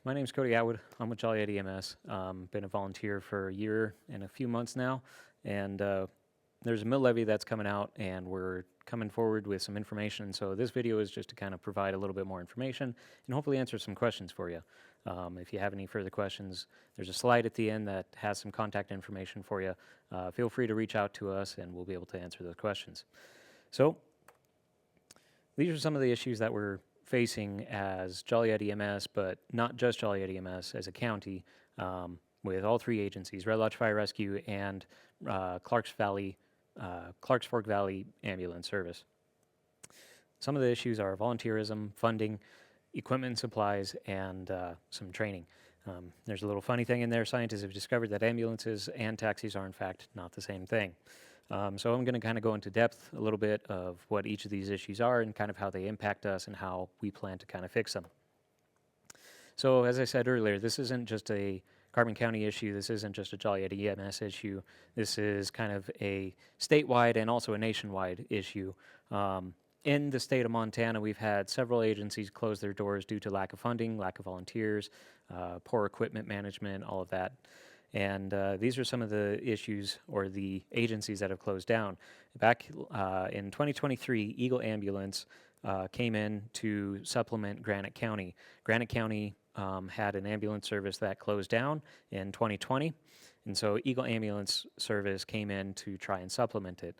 My name's Cody Atwood. I'm with Joliet EMS. Been a volunteer for a year and a few months now, and there's a mill levy that's coming out, and we're coming forward with some information. So this video is just to kind of provide a little bit more information and hopefully answer some questions for you. If you have any further questions, there's a slide at the end that has some contact information for you. Feel free to reach out to us, and we'll be able to answer those questions. So these are some of the issues that we're facing as Joliet EMS, but not just Joliet EMS, as a county, with all three agencies, Red Lodge Fire Rescue and Clarks Fork Valley Ambulance Service. Some of the issues are volunteerism, funding, equipment and supplies, and some training. There's a little funny thing in there. Scientists have discovered that ambulances and taxis are in fact not the same thing. So I'm going to kind of go into depth a little bit of what each of these issues are and kind of how they impact us and how we plan to kind of fix them. So as I said earlier, this isn't just a Carbon County issue. This isn't just a Joliet EMS issue. This is kind of a statewide and also a nationwide issue. In the state of Montana, we've had several agencies close their doors due to lack of funding, lack of volunteers, poor equipment management, all of that. And these are some of the issues or the agencies that have closed down. Back in 2023, Eagle Ambulance came in to supplement Granite County. Granite County had an ambulance service that closed down in 2020, and so Eagle Ambulance Service came in to try and supplement it.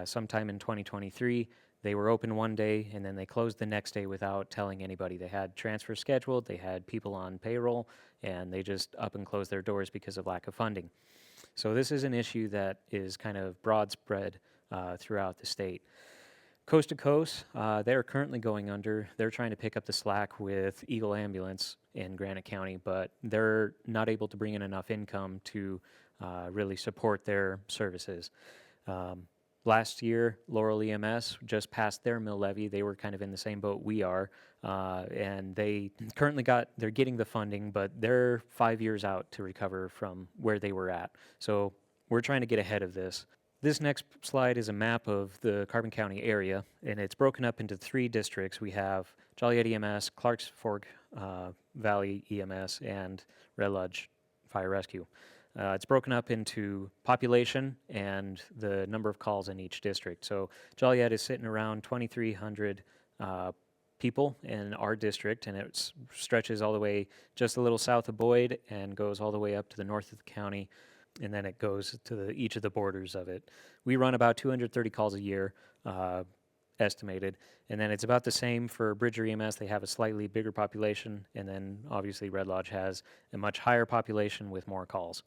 Sometime in 2023, they were open one day, and then they closed the next day without telling anybody. They had transfers scheduled, they had people on payroll, and they just up and closed their doors because of lack of funding. So this is an issue that is kind of broad spread throughout the state. Coast to coast, they're currently going under. They're trying to pick up the slack with Eagle Ambulance in Granite County, but they're not able to bring in enough income to really support their services. Last year, Laurel EMS just passed their mill levy. They were kind of in the same boat we are, and they currently they're getting the funding, but they're 5 years out to recover from where they were at. So we're trying to get ahead of this. This next slide is a map of the Carbon County area, and it's broken up into 3 districts. We have Joliet EMS, Clarks Fork Valley EMS, and Red Lodge Fire Rescue. It's broken up into population and the number of calls in each district. So Joliet is sitting around 2,300 people in our district, and it stretches all the way just a little south of Boyd and goes all the way up to the north of the county, and then it goes to each of the borders of it. We run about 230 calls a year, estimated, and then it's about the same for Bridger EMS. They have a slightly bigger population, and then obviously Red Lodge has a much higher population with more calls.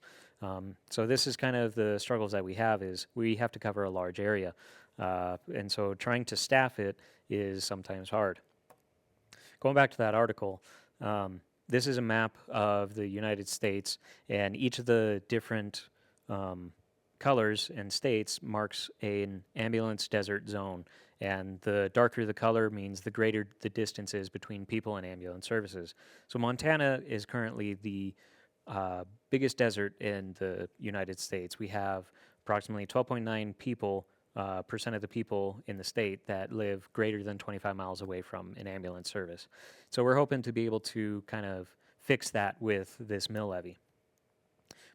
So this is kind of the struggles that we have, is we have to cover a large area, and so trying to staff it is sometimes hard. Going back to that article, this is a map of the United States, and each of the different colors and states marks an ambulance desert zone. And the darker the color means the greater the distance is between people and ambulance services. So Montana is currently the biggest desert in the United States. We have approximately 12.9 percent of the people in the state that live greater than 25 miles away from an ambulance service. So we're hoping to be able to kind of fix that with this mill levy.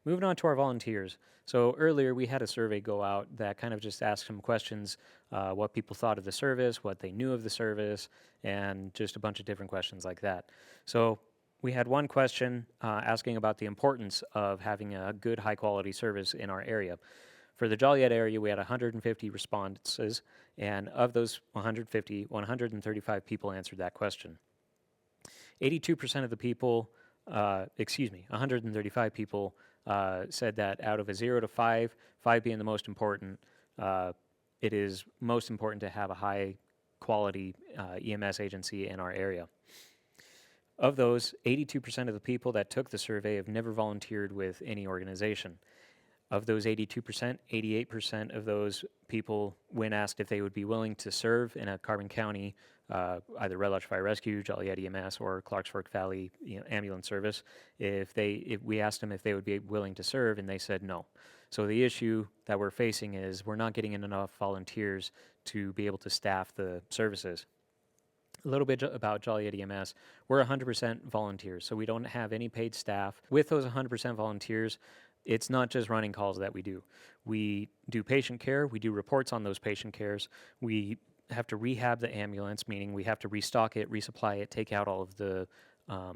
Moving on to our volunteers. So earlier we had a survey go out that kind of just asked some questions, what people thought of the service, what they knew of the service, and just a bunch of different questions like that. So we had one question asking about the importance of having a good high quality service in our area. For the Joliet area, we had 150 responses, and of those 150, 135 people answered that question. 82% of the people, 135 people said that out of a 0 to 5, 5 being the most important, it is most important to have a high quality EMS agency in our area. Of those, 82% of the people that took the survey have never volunteered with any organization. Of those 82%, 88% of those people, when asked if they would be willing to serve in a Carbon County, either Red Lodge Fire Rescue, Joliet EMS, or Clarks Fork Valley Ambulance Service, if we asked them if they would be willing to serve, and they said no. So the issue that we're facing is we're not getting enough volunteers to be able to staff the services. A little bit about Joliet EMS. We're 100% volunteers, so we don't have any paid staff. With those 100% volunteers, it's not just running calls that we do. We do patient care, we do reports on those patient cares, we have to rehab the ambulance, meaning we have to restock it, resupply it, take out all of the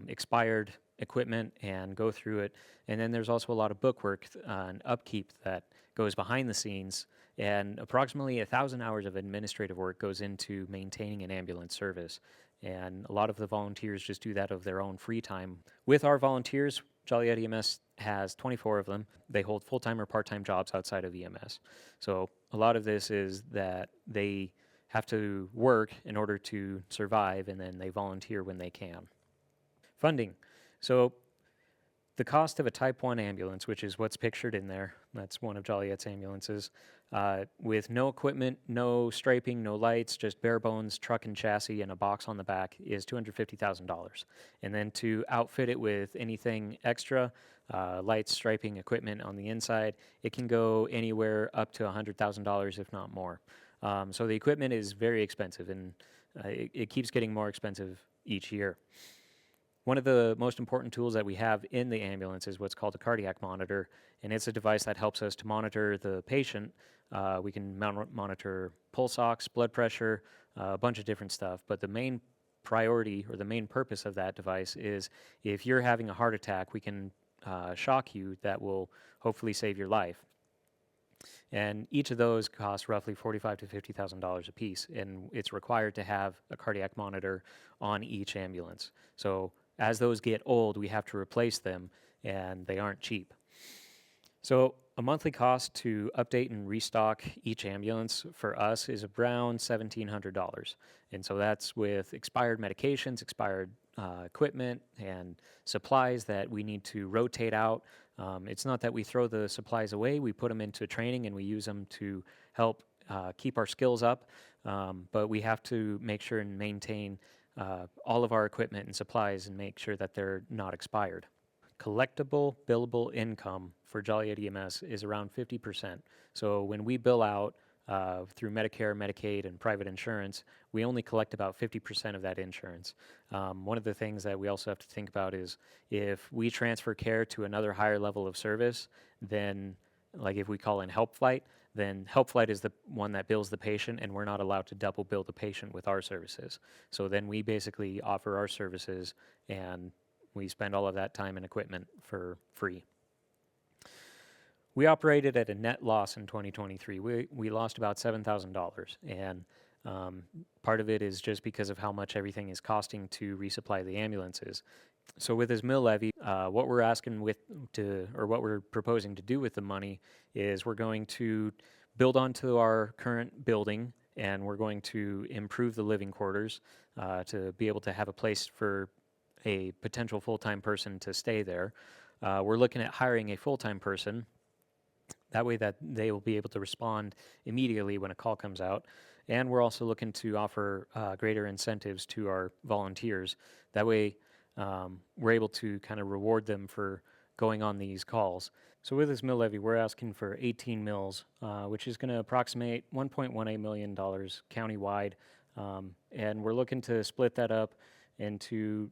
expired equipment and go through it. And then there's also a lot of book work and upkeep that goes behind the scenes, and approximately 1,000 hours of administrative work goes into maintaining an ambulance service. And a lot of the volunteers just do that of their own free time. With our volunteers, Joliet EMS has 24 of them. They hold full-time or part-time jobs outside of EMS. So a lot of this is that they have to work in order to survive, and then they volunteer when they can. Funding. So the cost of a Type 1 ambulance, which is what's pictured in there, that's one of Joliet's ambulances, with no equipment, no striping, no lights, just bare bones truck and chassis and a box on the back, is $250,000. And then to outfit it with anything extra, lights, striping, equipment on the inside, it can go anywhere up to $100,000, if not more. So the equipment is very expensive, and it keeps getting more expensive each year. One of the most important tools that we have in the ambulance is what's called a cardiac monitor, and it's a device that helps us to monitor the patient. We can monitor pulse ox, blood pressure, a bunch of different stuff, but the main priority or the main purpose of that device is if you're having a heart attack, we can shock you. That will hopefully save your life. And each of those costs roughly $45,000 to $50,000 a piece, and it's required to have a cardiac monitor on each ambulance. So as those get old, we have to replace them, and they aren't cheap. So a monthly cost to update and restock each ambulance for us is around $1,700. And so that's with expired medications, expired equipment, and supplies that we need to rotate out. It's not that we throw the supplies away, we put them into training and we use them to help keep our skills up, but we have to make sure and maintain all of our equipment and supplies and make sure that they're not expired. Collectible billable income for Joliet EMS is around 50%. So when we bill out through Medicare, Medicaid, and private insurance, we only collect about 50% of that insurance. One of the things that we also have to think about is if we transfer care to another higher level of service, then like if we call in Help Flight, then Help Flight is the one that bills the patient, and we're not allowed to double bill the patient with our services. So then we basically offer our services, and we spend all of that time and equipment for free. We operated at a net loss in 2023. We lost about $7,000, and part of it is just because of how much everything is costing to resupply the ambulances. So with this mill levy, what we're asking what we're proposing to do with the money is we're going to build onto our current building, and we're going to improve the living quarters to be able to have a place for a potential full-time person to stay there. We're looking at hiring a full-time person. That way that they will be able to respond immediately when a call comes out. And we're also looking to offer greater incentives to our volunteers. That way we're able to kind of reward them for going on these calls. So with this mill levy, we're asking for 18 mills, which is going to approximate $1.18 million countywide. And we're looking to split that up into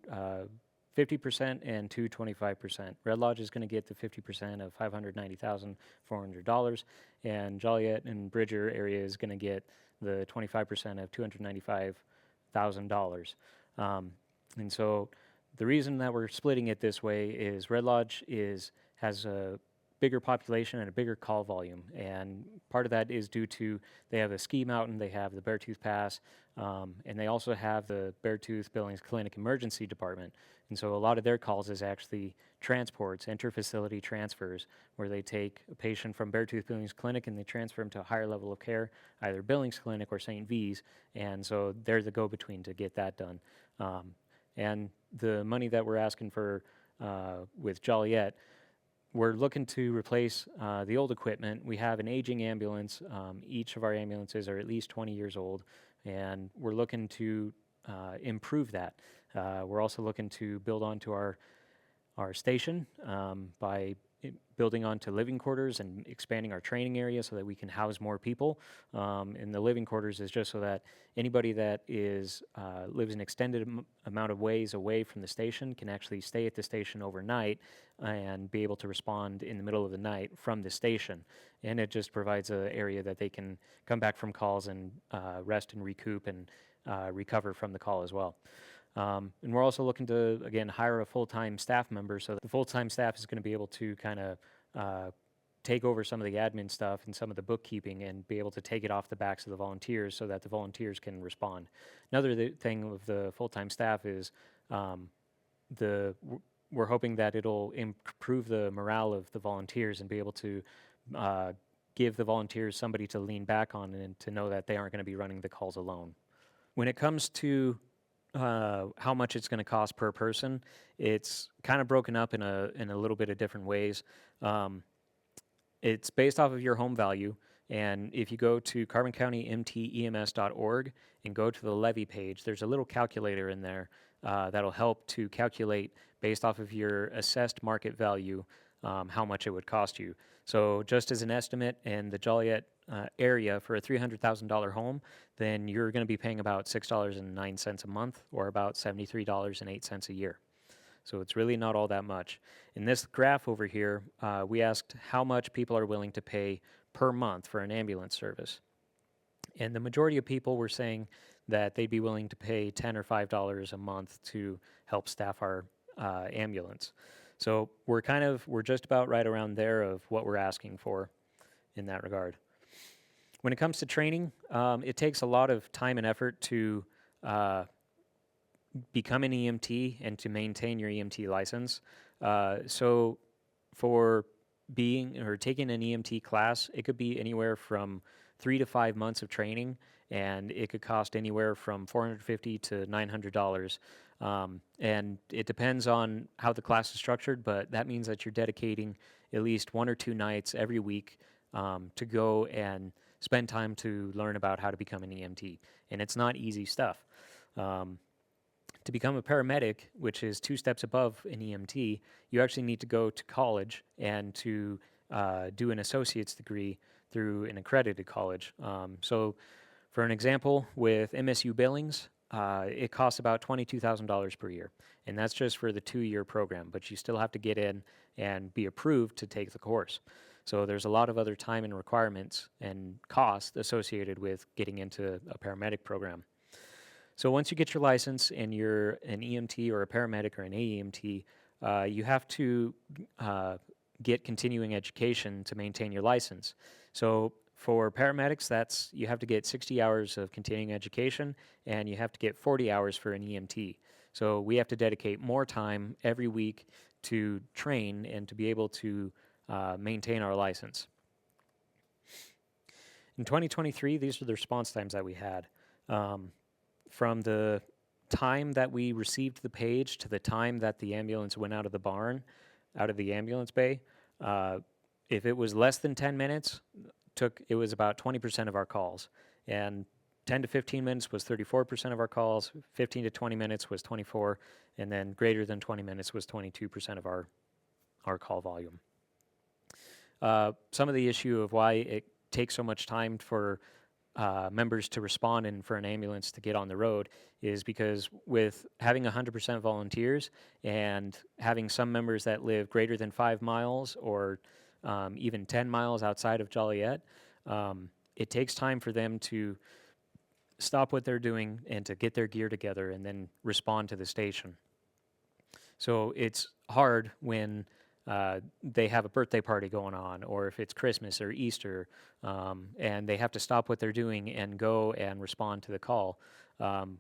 50% and 25%. Red Lodge is going to get the 50% of $590,400, and Joliet and Bridger area is going to get the 25% of $295,000. And so the reason that we're splitting it this way is Red Lodge has a bigger population and a bigger call volume, and part of that is due to they have a ski mountain, they have the Beartooth Pass, and they also have the Beartooth Billings Clinic Emergency Department. And so a lot of their calls is actually transports, inter-facility transfers, where they take a patient from Beartooth Billings Clinic and they transfer them to a higher level of care, either Billings Clinic or St. V's, and so they're the go-between to get that done. And the money that we're asking for with Joliet, we're looking to replace the old equipment. We have an aging ambulance. Each of our ambulances are at least 20 years old, and we're looking to improve that. We're also looking to build onto our station by building onto living quarters and expanding our training area so that we can house more people. And the living quarters is just so that anybody that lives an extended amount of ways away from the station can actually stay at the station overnight and be able to respond in the middle of the night from the station. And it just provides an area that they can come back from calls and rest and recoup and recover from the call as well. And we're also looking to, again, hire a full-time staff member, so the full-time staff is going to be able to kind of take over some of the admin stuff and some of the bookkeeping and be able to take it off the backs of the volunteers so that the volunteers can respond. Another thing with the full-time staff is we're hoping that it'll improve the morale of the volunteers and be able to give the volunteers somebody to lean back on and to know that they aren't going to be running the calls alone. When it comes to how much it's going to cost per person, it's kind of broken up in a little bit of different ways. It's based off of your home value, and if you go to CarbonCountyMTEMS.org and go to the Levy page, there's a little calculator in there that'll help to calculate based off of your assessed market value how much it would cost you. So just as an estimate, in the Joliet area for a $300,000 home, then you're going to be paying about $6.09 a month, or about $73.08 a year. So it's really not all that much. In this graph over here, we asked how much people are willing to pay per month for an ambulance service. And the majority of people were saying that they'd be willing to pay $10 or $5 a month to help staff our ambulance. So we're just about right around there of what we're asking for in that regard. When it comes to training, it takes a lot of time and effort to become an EMT and to maintain your EMT license. So for taking an EMT class, it could be anywhere from 3 to 5 months of training, and it could cost anywhere from $450 to $900. And it depends on how the class is structured, but that means that you're dedicating at least 1 or 2 nights every week to go and spend time to learn about how to become an EMT. And it's not easy stuff. To become a paramedic, which is 2 steps above an EMT, you actually need to go to college and to do an associate's degree through an accredited college. So for an example, with MSU Billings, it costs about $22,000 per year, and that's just for the 2-year program, but you still have to get in and be approved to take the course. So there's a lot of other time and requirements and costs associated with getting into a paramedic program. So once you get your license and you're an EMT or a paramedic or an AEMT, you have to get continuing education to maintain your license. So for paramedics, you have to get 60 hours of continuing education, and you have to get 40 hours for an EMT. So we have to dedicate more time every week to train and to be able to maintain our license. In 2023, these are the response times that we had. From the time that we received the page to the time that the ambulance went out of the barn, out of the ambulance bay, if it was less than 10 minutes, it was about 20% of our calls. And 10 to 15 minutes was 34% of our calls, 15 to 20 minutes was 24%, and then greater than 20 minutes was 22% of our call volume. Some of the issue of why it takes so much time for members to respond and for an ambulance to get on the road is because with having 100% volunteers and having some members that live greater than 5 miles or even 10 miles outside of Joliet, it takes time for them to stop what they're doing and to get their gear together and then respond to the station. So it's hard when they have a birthday party going on, or if it's Christmas or Easter, and they have to stop what they're doing and go and respond to the call.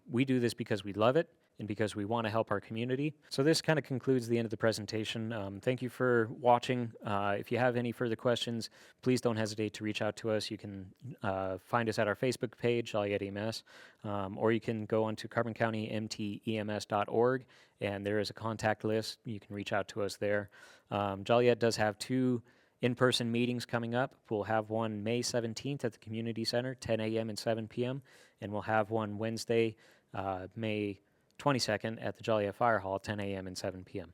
We do this because we love it and because we want to help our community. So this kind of concludes the end of the presentation. Thank you for watching. If you have any further questions, please don't hesitate to reach out to us. You can find us at our Facebook page, Joliet EMS, or you can go onto CarbonCountyMTEMS.org, and there is a contact list. You can reach out to us there. Joliet does have 2 in-person meetings coming up. We'll have one May 17th at the Community Center, 10 a.m. and 7 p.m., and we'll have one Wednesday, May 22nd at the Joliet Fire Hall, 10 a.m. and 7 p.m.